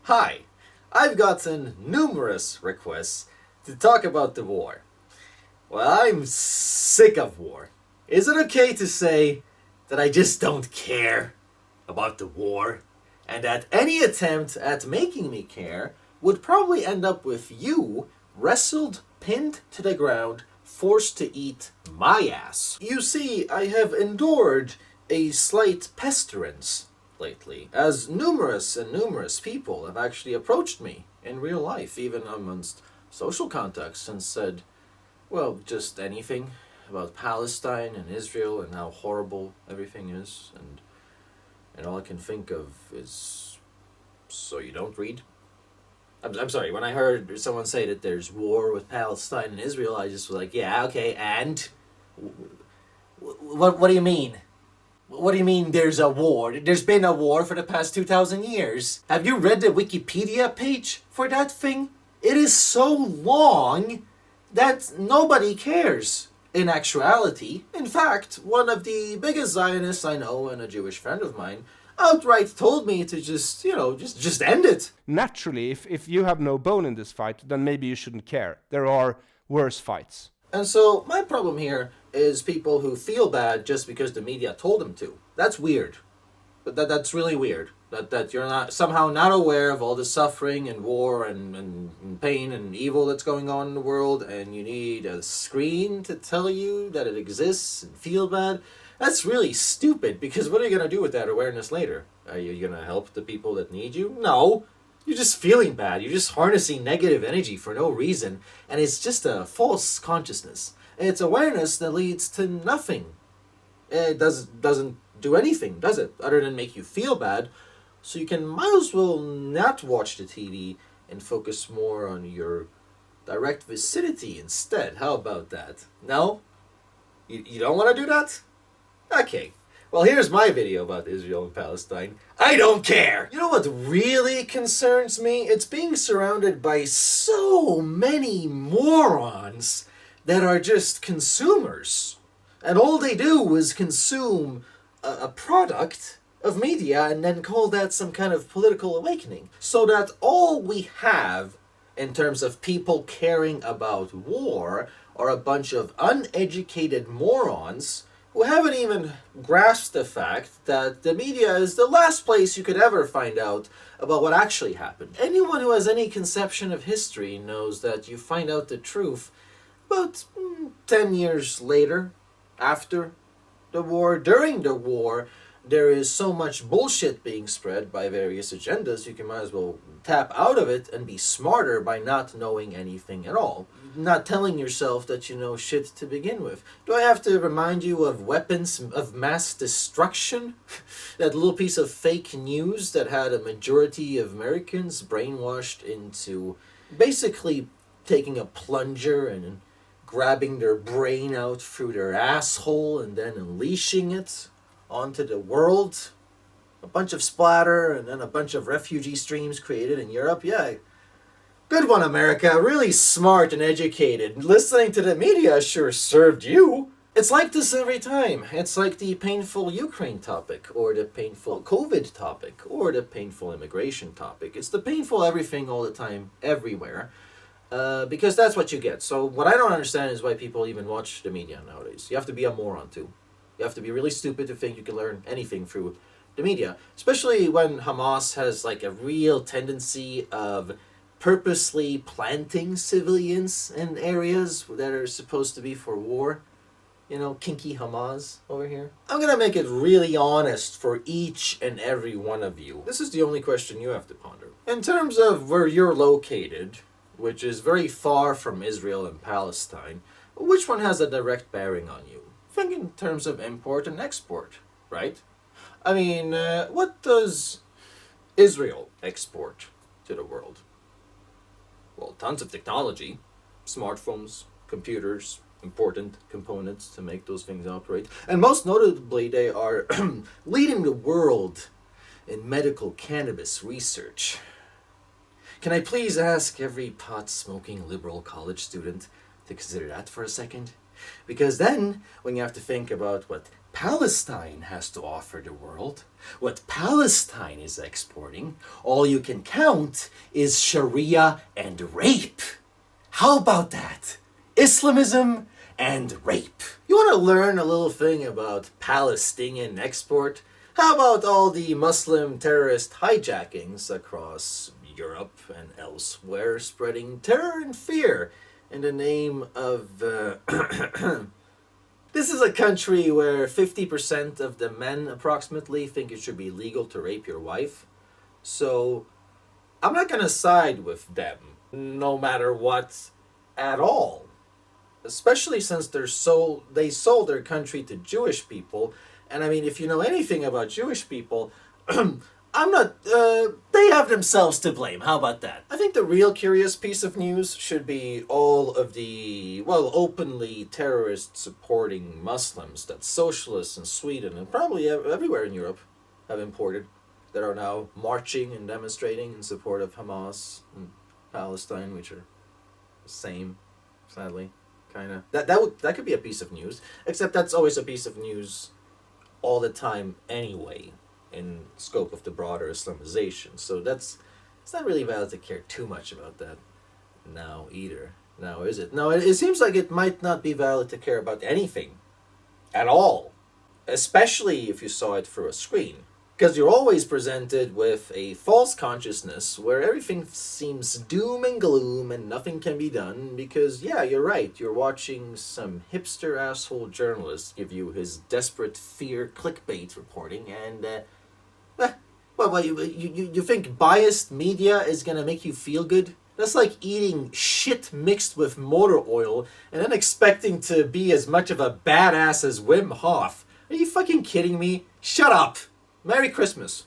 Hi, I've gotten numerous requests to talk about the war. Well, I'm sick of war. Is it okay to say that I just don't care about the war? And that any attempt at making me care would probably end up with you wrestled, pinned to the ground, forced to eat my ass. You see, I have endured a slight pestilence lately, as numerous people have actually approached me in real life, even amongst social contacts, and said, well, just anything about Palestine and Israel and how horrible everything is, and all I can think of is, so you don't read? I'm sorry, when I heard someone say that there's war with Palestine and Israel, I just was like, yeah, okay, and? What do you mean? What do you mean there's a war? There's been a war for the past 2,000 years. Have you read the Wikipedia page for that thing? It is so long that nobody cares in actuality. In fact, one of the biggest Zionists I know and a Jewish friend of mine outright told me to just end it. Naturally, if you have no bone in this fight, then maybe you shouldn't care. There are worse fights. And so my problem here is people who feel bad just because the media told them to. That's weird. But that's really weird. That you're not somehow not aware of all the suffering and war and pain and evil that's going on in the world, and you need a screen to tell you that it exists and feel bad. That's really stupid, because what are you going to do with that awareness later? Are you going to help the people that need you? No. You're just feeling bad. You're just harnessing negative energy for no reason. And it's just a false consciousness. And it's awareness that leads to nothing. It doesn't do anything, does it? Other than make you feel bad. So you can might as well not watch the TV and focus more on your direct vicinity instead. How about that? No? You don't want to do that? Okay. Well, here's my video about Israel and Palestine. I don't care! You know what really concerns me? It's being surrounded by so many morons that are just consumers. And all they do is consume a product of media and then call that some kind of political awakening. So that all we have in terms of people caring about war are a bunch of uneducated morons who haven't even grasped the fact that the media is the last place you could ever find out about what actually happened. Anyone who has any conception of history knows that you find out the truth about 10 years later, after the war. During the war, there is so much bullshit being spread by various agendas, you can might as well tap out of it and be smarter by not knowing anything at all. Not telling yourself that you know shit to begin with. Do I have to remind you of weapons of mass destruction? That little piece of fake news that had a majority of Americans brainwashed into basically taking a plunger and grabbing their brain out through their asshole and then unleashing it onto the world. A bunch of splatter and then a bunch of refugee streams created in Europe. Yeah, good one, America. Really smart and educated. Listening to the media sure served you. It's like this every time. It's like the painful Ukraine topic, or the painful COVID topic, or the painful immigration topic. It's the painful everything all the time, everywhere. Because that's what you get. So what I don't understand is why people even watch the media nowadays. You have to be a moron too. You have to be really stupid to think you can learn anything through the media. Especially when Hamas has like a real tendency of purposely planting civilians in areas that are supposed to be for war. You know, kinky Hamas over here. I'm gonna make it really honest for each and every one of you. This is the only question you have to ponder. In terms of where you're located, which is very far from Israel and Palestine, which one has a direct bearing on you? Think in terms of import and export, right? I mean, what does Israel export to the world? Well, tons of technology, smartphones, computers, important components to make those things operate. And most notably, they are leading the world in medical cannabis research. Can I please ask every pot-smoking liberal college student to consider that for a second? Because then, when you have to think about what Palestine has to offer the world, what Palestine is exporting, all you can count is Sharia and rape. How about that? Islamism and rape. You want to learn a little thing about Palestinian export? How about all the Muslim terrorist hijackings across Europe and elsewhere, spreading terror and fear in the name of... This is a country where 50% of the men approximately think it should be legal to rape your wife. So I'm not going to side with them, no matter what, at all. Especially since they sold their country to Jewish people. And I mean, if you know anything about Jewish people, they have themselves to blame. How about that? I think the real curious piece of news should be all of the, openly terrorist-supporting Muslims that socialists in Sweden and probably everywhere in Europe have imported that are now marching and demonstrating in support of Hamas and Palestine, which are the same, sadly, kind of. That could be a piece of news, except that's always a piece of news all the time anyway, in scope of the broader Islamization. So it's not really valid to care too much about that now either. Now, is it? No, it seems like it might not be valid to care about anything at all, especially if you saw it through a screen. Because you're always presented with a false consciousness where everything seems doom and gloom and nothing can be done because, yeah, you're right. You're watching some hipster asshole journalist give you his desperate fear clickbait reporting and, you think biased media is going to make you feel good? That's like eating shit mixed with motor oil and then expecting to be as much of a badass as Wim Hof. Are you fucking kidding me? Shut up! Merry Christmas.